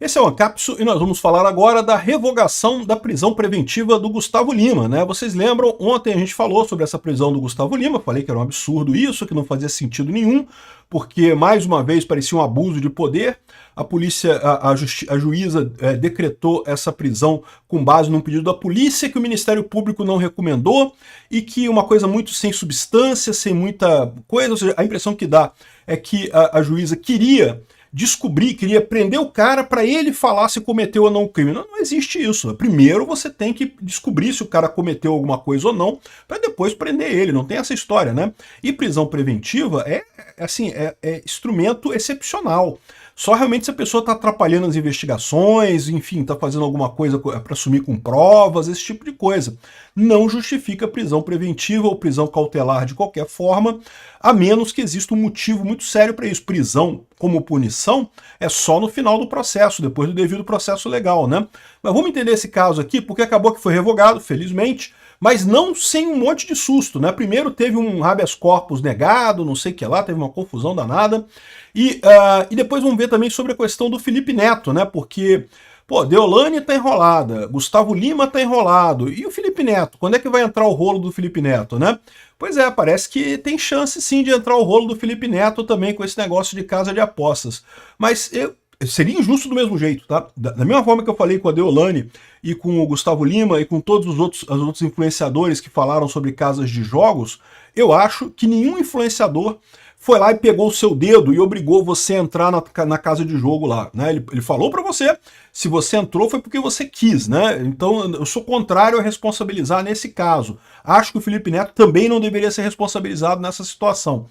Esse é o Ancapso e nós vamos falar agora da revogação da prisão preventiva do Gustavo Lima, né? Vocês lembram, ontem a gente falou sobre essa prisão do Gustavo Lima, falei que era um absurdo isso, que não fazia sentido nenhum, porque mais uma vez parecia um abuso de poder. A polícia, a juíza decretou essa prisão com base num pedido da polícia que o Ministério Público não recomendou e que uma coisa muito sem substância, sem muita coisa, ou seja, a impressão que dá é que a juíza queria prender o cara para ele falar se cometeu ou não o crime. Não existe isso. Primeiro você tem que descobrir se o cara cometeu alguma coisa ou não, para depois prender ele. Não tem essa história, né? E prisão preventiva é instrumento excepcional. Só realmente se a pessoa está atrapalhando as investigações, enfim, está fazendo alguma coisa para sumir com provas, esse tipo de coisa. Não justifica prisão preventiva ou prisão cautelar de qualquer forma, a menos que exista um motivo muito sério para isso. Prisão como punição é só no final do processo, depois do devido processo legal, né? Mas vamos entender esse caso aqui, porque acabou que foi revogado, felizmente, mas não sem um monte de susto, né? Primeiro teve um habeas corpus negado, não sei o que lá, teve uma confusão danada. E depois vamos ver também sobre a questão do Felipe Neto, né? Porque, pô, Deolane tá enrolada, Gustavo Lima tá enrolado, e o Felipe Neto? Quando é que vai entrar o rolo do Felipe Neto, né? Pois é, parece que tem chance sim de entrar o rolo do Felipe Neto também com esse negócio de casa de apostas. Mas seria injusto do mesmo jeito, tá? Da mesma forma que eu falei com a Deolane e com o Gustavo Lima e com todos os outros influenciadores que falaram sobre casas de jogos, eu acho que nenhum influenciador foi lá e pegou o seu dedo e obrigou você a entrar na casa de jogo lá, né? Ele falou para você, se você entrou foi porque você quis, né? Então eu sou contrário a responsabilizar nesse caso. Acho que o Felipe Neto também não deveria ser responsabilizado nessa situação.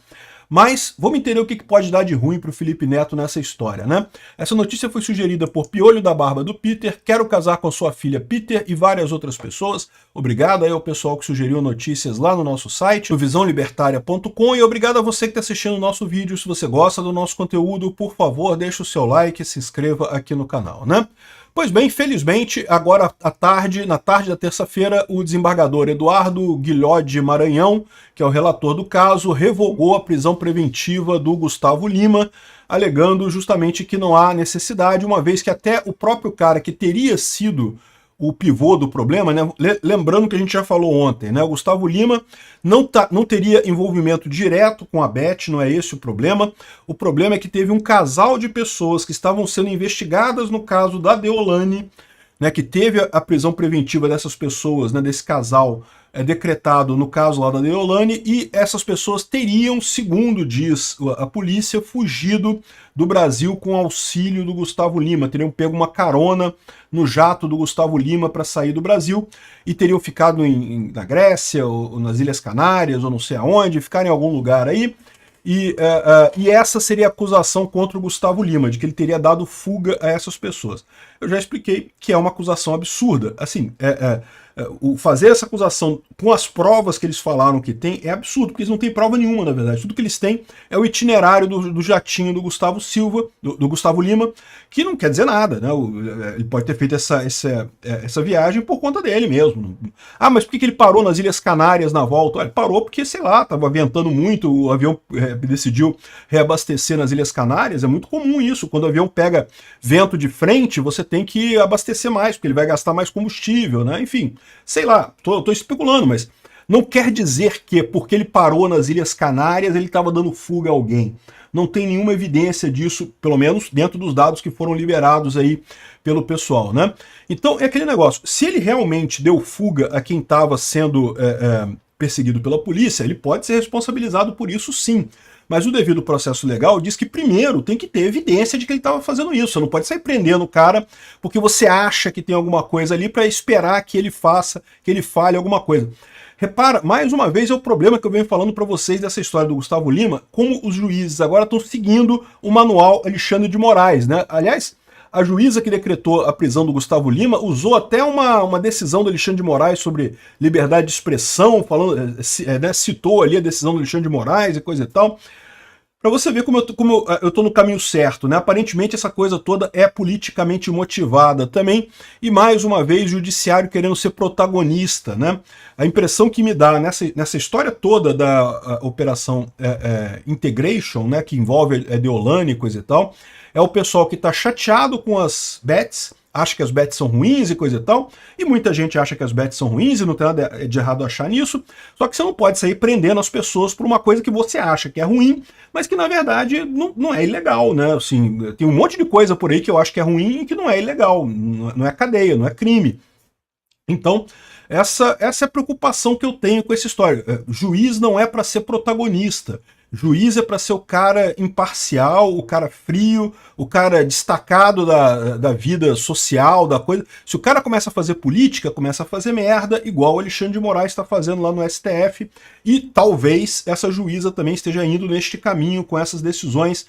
Mas vamos entender o que pode dar de ruim para o Felipe Neto nessa história, né? Essa notícia foi sugerida por Piolho da Barba do Peter, Quero Casar com Sua Filha Peter e várias outras pessoas. Obrigado aí ao pessoal que sugeriu notícias lá no nosso site, no visãolibertaria.com, e obrigado a você que está assistindo o nosso vídeo. Se você gosta do nosso conteúdo, por favor, deixe o seu like e se inscreva aqui no canal, né? Pois bem, felizmente, agora à tarde, na tarde da terça-feira, o desembargador Eduardo Guilhode Maranhão, que é o relator do caso, revogou a prisão preventiva do Gustavo Lima, alegando justamente que não há necessidade, uma vez que até o próprio cara que teria sido o pivô do problema, né? Lembrando que a gente já falou ontem, né? O Gustavo Lima não teria envolvimento direto com a Beth, não é esse o problema. O problema é que teve um casal de pessoas que estavam sendo investigadas no caso da Deolane, né? Que teve a prisão preventiva dessas pessoas, né? Desse casal decretado no caso lá da Deolane, e essas pessoas teriam, segundo diz a polícia, fugido do Brasil com auxílio do Gustavo Lima, teriam pego uma carona no jato do Gustavo Lima para sair do Brasil e teriam ficado na Grécia ou nas Ilhas Canárias ou não sei aonde, ficaram em algum lugar aí. E essa seria a acusação contra o Gustavo Lima, de que ele teria dado fuga a essas pessoas. Eu já expliquei que é uma acusação absurda. Assim, fazer essa acusação com as provas que eles falaram que tem é absurdo, porque eles não têm prova nenhuma, na verdade. Tudo que eles têm é o itinerário do jatinho do Gustavo Silva, do Gustavo Lima, que não quer dizer nada, né? Ele pode ter feito essa viagem por conta dele mesmo. Ah, mas por que ele parou nas Ilhas Canárias na volta? Ele parou porque, sei lá, estava ventando muito, o avião decidiu reabastecer nas Ilhas Canárias. É muito comum isso. Quando o avião pega vento de frente, você tem que abastecer mais, porque ele vai gastar mais combustível, né? Enfim, sei lá, tô especulando, mas não quer dizer que porque ele parou nas Ilhas Canárias ele estava dando fuga a alguém. Não tem nenhuma evidência disso, pelo menos dentro dos dados que foram liberados aí pelo pessoal, né? Então é aquele negócio, se ele realmente deu fuga a quem estava sendo perseguido pela polícia, ele pode ser responsabilizado por isso sim. Mas o devido processo legal diz que primeiro tem que ter evidência de que ele estava fazendo isso. Você não pode sair prendendo o cara porque você acha que tem alguma coisa ali para esperar que ele faça, que ele fale alguma coisa. Repara, mais uma vez é o problema que eu venho falando para vocês dessa história do Gustavo Lima, como os juízes agora estão seguindo o manual Alexandre de Moraes, né? Aliás, a juíza que decretou a prisão do Gustavo Lima usou até uma decisão do Alexandre de Moraes sobre liberdade de expressão, falando, citou ali a decisão do Alexandre de Moraes e coisa e tal. Para você ver como eu tô no caminho certo, né? Aparentemente essa coisa toda é politicamente motivada também, e mais uma vez o judiciário querendo ser protagonista, né? A impressão que me dá nessa história toda da operação Integration, né, que envolve a Deolane e coisa e tal, é o pessoal que está chateado com as bets, acha que as bets são ruins e coisa e tal, e muita gente acha que as bets são ruins e não tem nada de errado achar nisso, só que você não pode sair prendendo as pessoas por uma coisa que você acha que é ruim, mas que na verdade não é ilegal, né? Assim, tem um monte de coisa por aí que eu acho que é ruim e que não é ilegal, não é cadeia, não é crime. Então, essa é a preocupação que eu tenho com essa história. Juiz não é para ser protagonista. Juiz é para ser o cara imparcial, o cara frio, o cara destacado da vida social, da coisa. Se o cara começa a fazer política, começa a fazer merda, igual o Alexandre de Moraes está fazendo lá no STF, e talvez essa juíza também esteja indo neste caminho com essas decisões,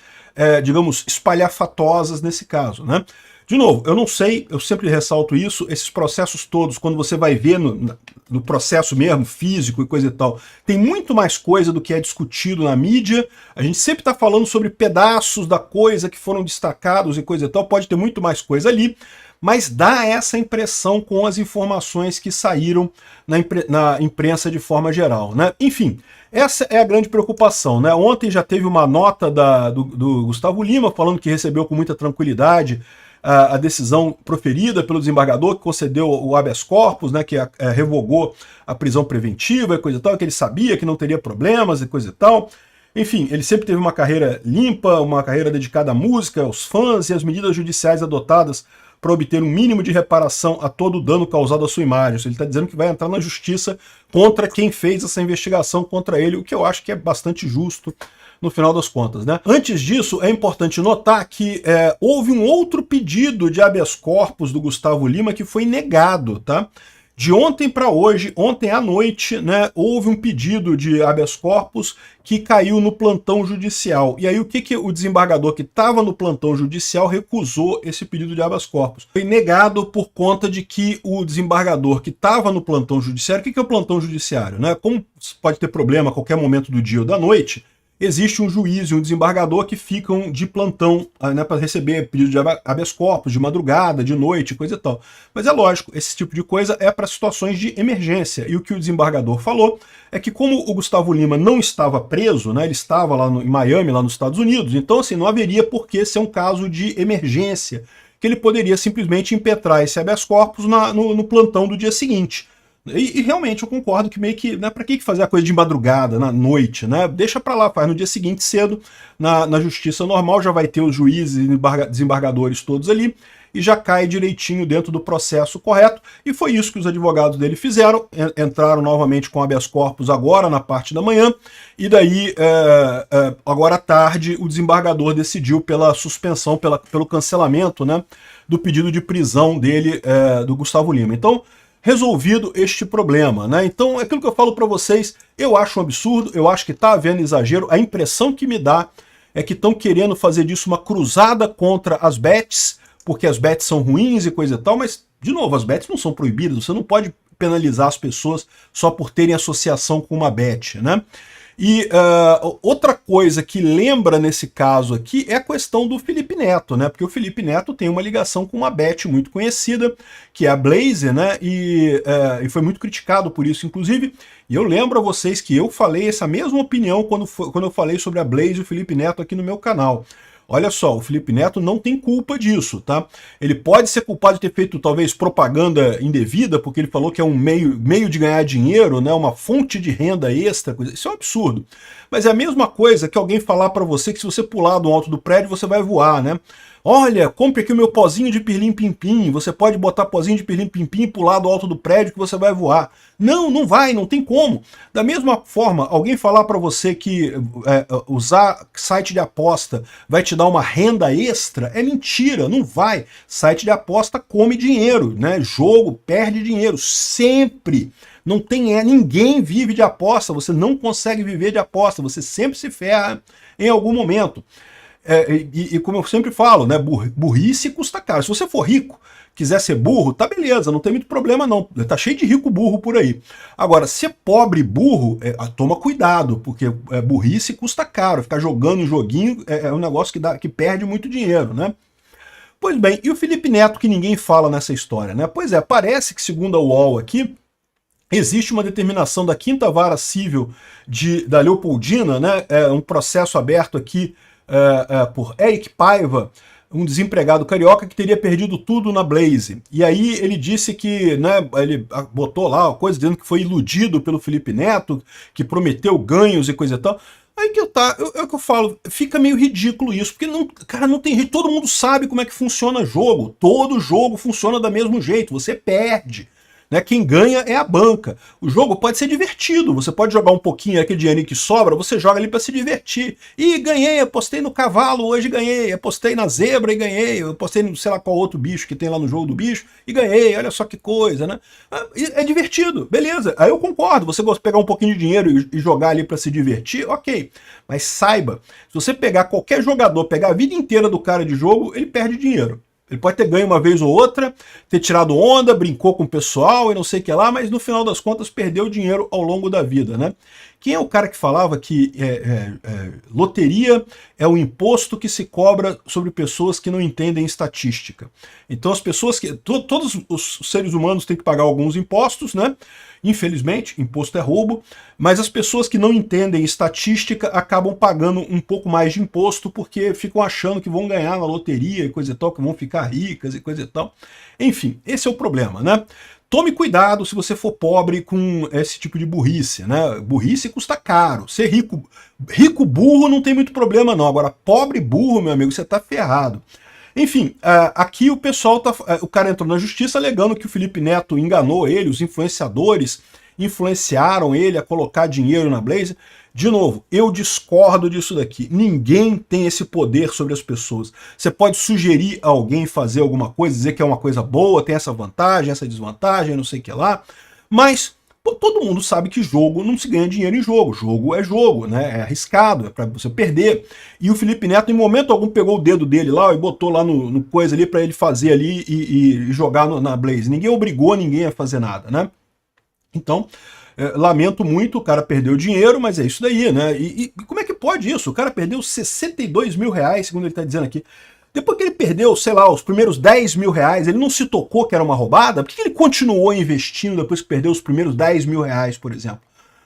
digamos, espalhafatosas nesse caso, né? De novo, eu não sei, eu sempre ressalto isso, esses processos todos, quando você vai ver no processo mesmo, físico e coisa e tal, tem muito mais coisa do que é discutido na mídia, a gente sempre está falando sobre pedaços da coisa que foram destacados e coisa e tal, pode ter muito mais coisa ali, mas dá essa impressão com as informações que saíram na imprensa de forma geral, né? Enfim, essa é a grande preocupação, né? Ontem já teve uma nota do Gustavo Lima falando que recebeu com muita tranquilidade a decisão proferida pelo desembargador que concedeu o habeas corpus, né, que revogou a prisão preventiva e coisa e tal, que ele sabia que não teria problemas e coisa e tal. Enfim, ele sempre teve uma carreira limpa, uma carreira dedicada à música, aos fãs, e as medidas judiciais adotadas para obter um mínimo de reparação a todo o dano causado à sua imagem. Ele está dizendo que vai entrar na justiça contra quem fez essa investigação contra ele, o que eu acho que é bastante justo no final das contas, né? Antes disso, é importante notar que houve um outro pedido de habeas corpus do Gustavo Lima que foi negado, tá? De ontem para hoje, ontem à noite, né, houve um pedido de habeas corpus que caiu no plantão judicial. E aí o que o desembargador que estava no plantão judicial recusou esse pedido de habeas corpus? Foi negado por conta de que o desembargador que estava no plantão judiciário, o que é o plantão judiciário, né? Como pode ter problema a qualquer momento do dia ou da noite, existe um juiz e um desembargador que ficam de plantão, né, para receber pedido de habeas corpus, de madrugada, de noite, coisa e tal. Mas é lógico, esse tipo de coisa é para situações de emergência. E o que o desembargador falou é que como o Gustavo Lima não estava preso, né, ele estava lá em Miami, lá nos Estados Unidos, então assim, não haveria por que ser um caso de emergência, que ele poderia simplesmente impetrar esse habeas corpus no plantão do dia seguinte. E realmente eu concordo que meio que, né, para que fazer a coisa de madrugada, na noite, né? Deixa para lá, faz no dia seguinte cedo, na justiça normal, já vai ter os juízes e desembargadores todos ali, e já cai direitinho dentro do processo correto, e foi isso que os advogados dele fizeram, entraram novamente com habeas corpus agora, na parte da manhã, e daí, agora à tarde, o desembargador decidiu pela suspensão, pelo cancelamento, né, do pedido de prisão dele, do Gustavo Lima. Então, resolvido este problema, né? Então, aquilo que eu falo para vocês, eu acho um absurdo, eu acho que está havendo exagero, a impressão que me dá é que estão querendo fazer disso uma cruzada contra as bets, porque as bets são ruins e coisa e tal, mas, de novo, as bets não são proibidas, você não pode penalizar as pessoas só por terem associação com uma bet, né? E outra coisa que lembra nesse caso aqui é a questão do Felipe Neto, né? Porque o Felipe Neto tem uma ligação com uma bet muito conhecida, que é a Blaze, né? E foi muito criticado por isso, inclusive. E eu lembro a vocês que eu falei essa mesma opinião quando eu falei sobre a Blaze e o Felipe Neto aqui no meu canal. Olha só, o Felipe Neto não tem culpa disso, tá? Ele pode ser culpado de ter feito, talvez, propaganda indevida, porque ele falou que é um meio de ganhar dinheiro, né? Uma fonte de renda extra, coisa. Isso é um absurdo. Mas é a mesma coisa que alguém falar para você que se você pular do alto do prédio, você vai voar, né? Olha, compre aqui o meu pozinho de pirlim-pim-pim, você pode botar pozinho de pirlim-pim-pim e pular do alto do prédio que você vai voar. Não, não vai, não tem como. Da mesma forma, alguém falar para você que usar site de aposta vai te dar uma renda extra, é mentira, não vai. Site de aposta come dinheiro, né? Jogo perde dinheiro, sempre. Não tem, ninguém vive de aposta, você não consegue viver de aposta, você sempre se ferra em algum momento. E como eu sempre falo, né, burrice custa caro. Se você for rico, quiser ser burro, tá beleza, não tem muito problema não. Tá cheio de rico burro por aí. Agora, ser pobre burro, toma cuidado, porque burrice custa caro. Ficar jogando em joguinho é um negócio que perde muito dinheiro, né? Pois bem, e o Felipe Neto, que ninguém fala nessa história, né? Pois é, parece que, segundo a UOL aqui, existe uma determinação da 5ª Vara Civil da Leopoldina, né? Um processo aberto aqui por Eric Paiva, um desempregado carioca que teria perdido tudo na Blaze. E aí ele disse que, né, ele botou lá uma coisa dizendo que foi iludido pelo Felipe Neto, que prometeu ganhos e coisa e tal. Aí que é o que eu falo, fica meio ridículo isso, porque não, cara, não tem jeito, todo mundo sabe como é que funciona jogo, todo jogo funciona do mesmo jeito, você perde. Né? Quem ganha é a banca. O jogo pode ser divertido, você pode jogar um pouquinho, aquele dinheirinho que sobra, você joga ali para se divertir. E ganhei, apostei no cavalo, hoje ganhei, apostei na zebra e ganhei, apostei no sei lá qual outro bicho que tem lá no jogo do bicho e ganhei, olha só que coisa, né? É divertido, beleza. Aí eu concordo, você gosta de pegar um pouquinho de dinheiro e jogar ali para se divertir, ok. Mas saiba, se você pegar qualquer jogador, pegar a vida inteira do cara de jogo, ele perde dinheiro. Ele pode ter ganho uma vez ou outra, ter tirado onda, brincou com o pessoal e não sei o que lá, mas no final das contas perdeu dinheiro ao longo da vida, né? Quem é o cara que falava que loteria é o imposto que se cobra sobre pessoas que não entendem estatística? Então as pessoas que... Todos os seres humanos têm que pagar alguns impostos, né? Infelizmente, imposto é roubo, mas as pessoas que não entendem estatística acabam pagando um pouco mais de imposto porque ficam achando que vão ganhar na loteria e coisa e tal, que vão ficar ricas e coisa e tal. Enfim, esse é o problema, né? Tome cuidado se você for pobre com esse tipo de burrice, né? Burrice custa caro. Ser rico burro não tem muito problema não. Agora, pobre burro, meu amigo, você tá ferrado. Enfim, aqui o pessoal o cara entrou na justiça alegando que o Felipe Neto enganou ele, os influenciadores influenciaram ele a colocar dinheiro na Blaze. De novo, eu discordo disso daqui. Ninguém tem esse poder sobre as pessoas. Você pode sugerir a alguém fazer alguma coisa, dizer que é uma coisa boa, tem essa vantagem, essa desvantagem, não sei o que lá, mas todo mundo sabe que jogo não se ganha dinheiro em jogo. Jogo é jogo, né? É arriscado, é para você perder. E o Felipe Neto, em momento algum, pegou o dedo dele lá e botou lá no coisa ali para ele fazer ali e jogar na Blaze. Ninguém obrigou ninguém a fazer nada, né? Então, lamento muito, o cara perdeu dinheiro, mas é isso daí, né? E como é que pode isso? O cara perdeu 62 mil reais, segundo ele está dizendo aqui. Depois que ele perdeu, sei lá, os primeiros 10 mil reais, ele não se tocou que era uma roubada? Por que ele continuou investindo depois que perdeu os primeiros 10 mil reais, por exemplo?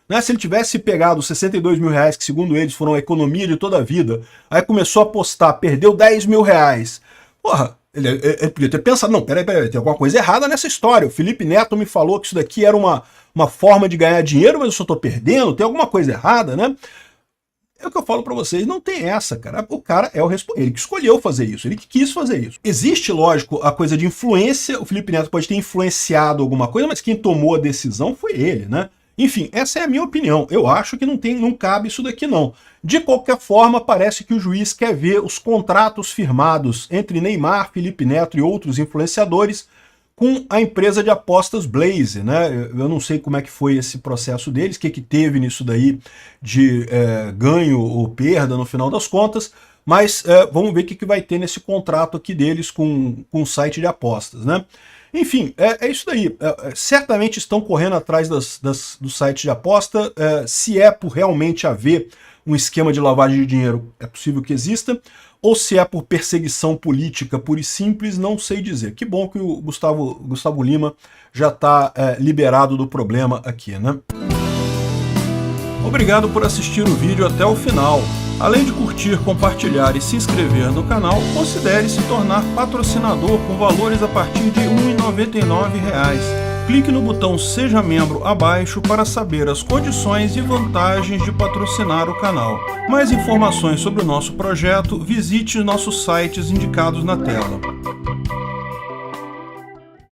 Né? Se ele tivesse pegado os 62 mil reais, que segundo eles foram a economia de toda a vida, aí começou a apostar, perdeu 10 mil reais. Porra, ele podia ter pensado, não, peraí, tem alguma coisa errada nessa história. O Felipe Neto me falou que isso daqui era uma forma de ganhar dinheiro, mas eu só tô perdendo, tem alguma coisa errada, né? É o que eu falo para vocês, não tem essa, cara. O cara é o responsável, ele que escolheu fazer isso, ele que quis fazer isso. Existe, lógico, a coisa de influência, o Felipe Neto pode ter influenciado alguma coisa, mas quem tomou a decisão foi ele, né? Enfim, essa é a minha opinião. Eu acho que não cabe isso daqui, não. De qualquer forma, parece que o juiz quer ver os contratos firmados entre Neymar, Felipe Neto e outros influenciadores com a empresa de apostas Blaze, né? Eu não sei como é que foi esse processo deles, o que teve nisso daí de ganho ou perda no final das contas, mas vamos ver o que vai ter nesse contrato aqui deles com o site de apostas, né? Enfim, é isso daí. Certamente estão correndo atrás do site de aposta. Se é por realmente haver um esquema de lavagem de dinheiro, é possível que exista, ou se é por perseguição política pura e simples, não sei dizer. Que bom que o Gustavo Lima já está liberado do problema aqui, né? Obrigado por assistir o vídeo até o final. Além de curtir, compartilhar e se inscrever no canal, considere se tornar patrocinador com valores a partir de R$ 1,99. Clique no botão Seja Membro abaixo para saber as condições e vantagens de patrocinar o canal. Mais informações sobre o nosso projeto, visite nossos sites indicados na tela.